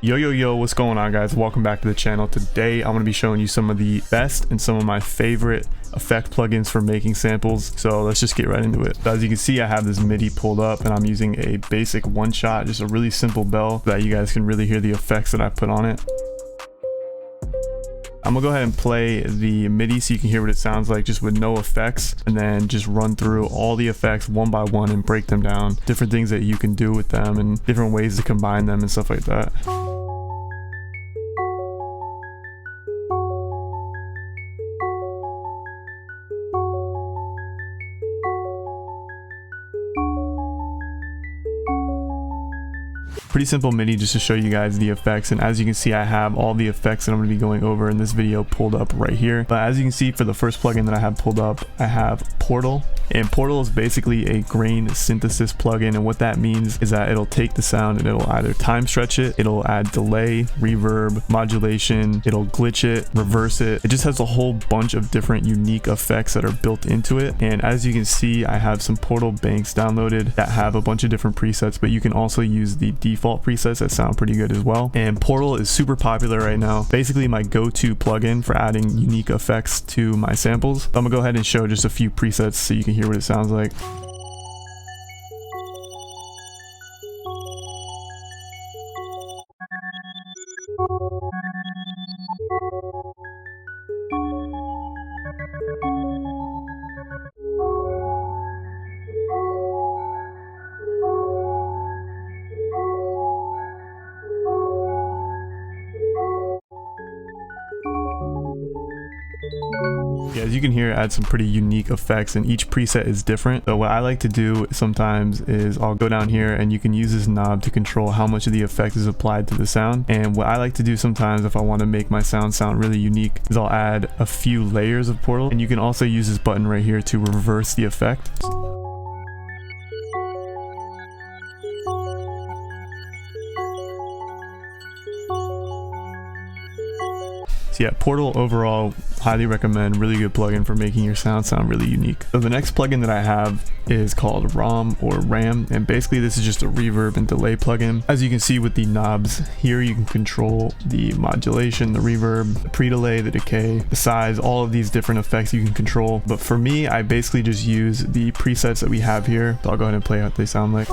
Yo, what's going on, guys? Welcome back to the channel. Today I'm going to be showing you some of the best and some of my favorite effect plugins for making samples. So let's just get right into it. As you can see, I have this MIDI pulled up and I'm using a basic one shot, just a really simple bell so that you guys can really hear the effects that I put on it. I'm gonna go ahead and play the MIDI so you can hear what it sounds like just with no effects, and then just run through all the effects one by one and break them down, different things that you can do with them and different ways to combine them and stuff like that. Pretty simple MIDI just to show you guys the effects, and as you can see, I have all the effects that I'm going to be going over in this video pulled up right here. But as you can see, for the first plugin that I have pulled up, I have Portal, and Portal is basically a grain synthesis plugin, and what that means is that it'll take the sound and it'll either time stretch it, it'll add delay, reverb, modulation, it'll glitch it, reverse it. It just has a whole bunch of different unique effects that are built into it. And as you can see, I have some Portal banks downloaded that have a bunch of different presets, but you can also use the default presets that sound pretty good as well. And Portal is super popular right now, basically my go-to plugin for adding unique effects to my samples. So I'm gonna go ahead and show just a few presets so you can hear what it sounds like. Yeah, as you can hear, it adds some pretty unique effects, and each preset is different. So what I like to do sometimes is I'll go down here and you can use this knob to control how much of the effect is applied to the sound. And what I like to do sometimes if I want to make my sound really unique is I'll add a few layers of Portal, and you can also use this button right here to reverse the effect. So yeah, Portal overall, highly recommend, really good plugin for making your sound really unique. So the next plugin that I have is called Raum or Ram, and basically this is just a reverb and delay plugin. As you can see with the knobs here, you can control the modulation, the reverb, the pre-delay, the decay, the size, all of these different effects you can control. But for me, I basically just use the presets that we have here. So I'll go ahead and play what they sound like.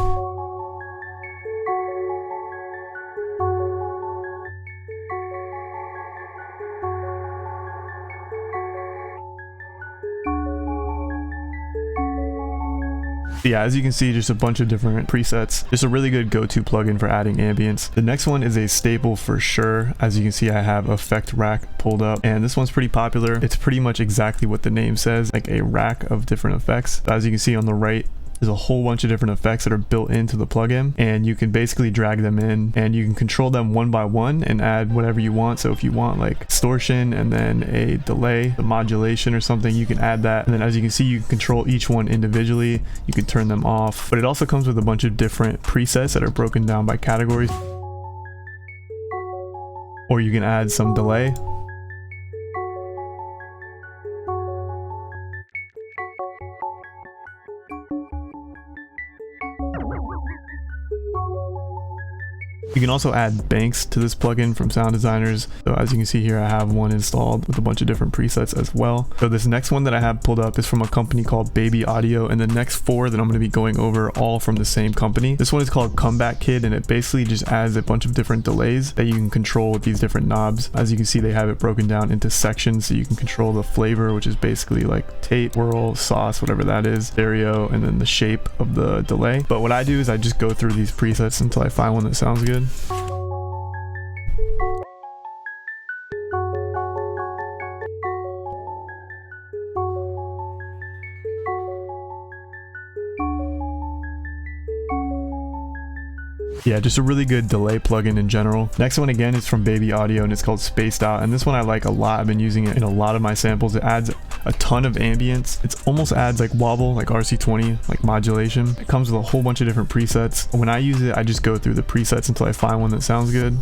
Yeah, as you can see, just a bunch of different presets, just a really good go-to plugin for adding ambience. The next one is a staple for sure. As you can see, I have Effectrack pulled up, and this one's pretty popular. It's pretty much exactly what the name says, like a rack of different effects. As you can see on the right, there's a whole bunch of different effects that are built into the plugin, and you can basically drag them in and you can control them one by one and add whatever you want. So if you want like distortion and then a delay, the modulation or something, you can add that. And then as you can see, you can control each one individually. You can turn them off, but it also comes with a bunch of different presets that are broken down by categories. Or you can add some delay. You can also add banks to this plugin from sound designers. So as you can see here, I have one installed with a bunch of different presets as well. So this next one that I have pulled up is from a company called Baby Audio, and the next four that I'm going to be going over all from the same company. This one is called Comeback Kid, and it basically just adds a bunch of different delays that you can control with these different knobs. As you can see, they have it broken down into sections, so you can control the flavor, which is basically like tape, whirl, sauce, whatever that is, stereo, and then the shape of the delay. But what I do is I just go through these presets until I find one that sounds good. Yeah, just a really good delay plugin in general. Next one again is from Baby Audio, and it's called SpacedOut, and this one I like a lot. I've been using it in a lot of my samples. It adds a ton of ambience. It almost adds like wobble, like RC20, like modulation. It comes with a whole bunch of different presets. When I use it, I just go through the presets until I find one that sounds good.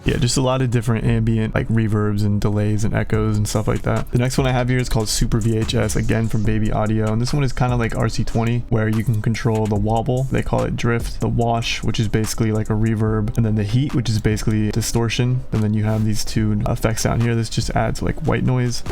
Yeah, just a lot of different ambient like reverbs and delays and echoes and stuff like that. The next one I have here is called Super VHS, again from Baby Audio, and this one is kind of like RC20 where you can control the wobble, they call it drift, the wash, which is basically like a reverb, and then the heat, which is basically distortion, and then you have these two effects down here. This just adds like white noise.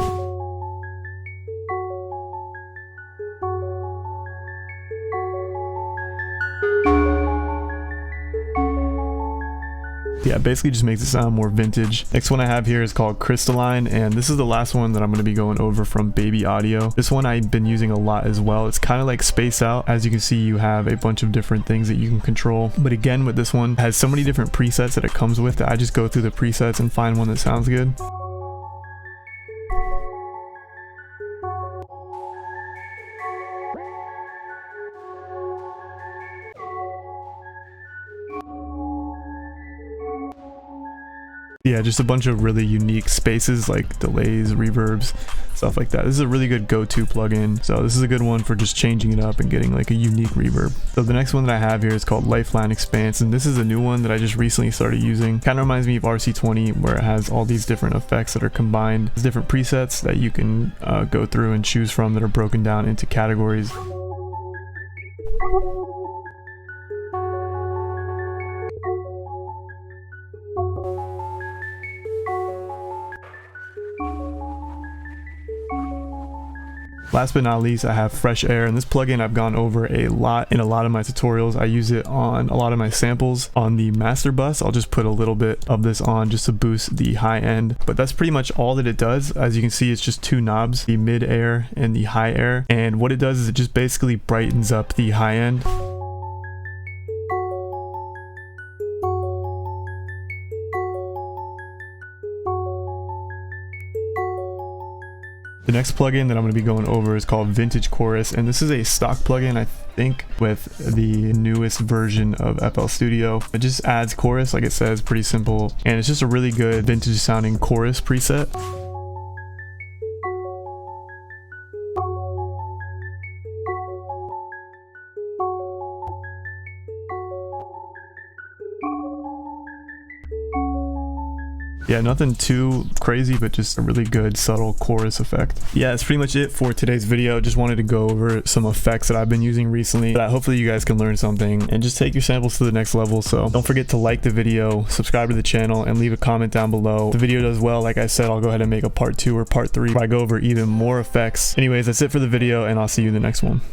Yeah, basically just makes it sound more vintage. Next one I have here is called Crystalline, and this is the last one that I'm going to be going over from Baby Audio. This one I've been using a lot as well. It's kind of like SpacedOut. As you can see, you have a bunch of different things that you can control, but again with this one, it has so many different presets that it comes with that I just go through the presets and find one that sounds good. Yeah, just a bunch of really unique spaces like delays, reverbs, stuff like that. This is a really good go-to plugin. So this is a good one for just changing it up and getting like a unique reverb. So the next one that I have here is called Lifeline Expanse, and this is a new one that I just recently started using. Kind of reminds me of RC20 where it has all these different effects that are combined. There's different presets that you can go through and choose from that are broken down into categories. Last but not least, I have Fresh Air, and this plugin I've gone over a lot in a lot of my tutorials. I use it on a lot of my samples. On the master bus, I'll just put a little bit of this on just to boost the high end, but that's pretty much all that it does. As you can see, it's just two knobs, the mid air and the high air, and what it does is it just basically brightens up the high end. The next plugin that I'm going to be going over is called Vintage Chorus, and this is a stock plugin, I think, with the newest version of FL Studio. It just adds chorus, like it says, pretty simple, and it's just a really good vintage sounding chorus preset. Yeah, nothing too crazy, but just a really good subtle chorus effect. Yeah, that's pretty much it for today's video. Just wanted to go over some effects that I've been using recently that hopefully you guys can learn something and just take your samples to the next level. So don't forget to like the video, subscribe to the channel, and leave a comment down below. If the video does well, like I said, I'll go ahead and make a part 2 or part 3 where I go over even more effects. Anyways, that's it for the video, and I'll see you in the next one.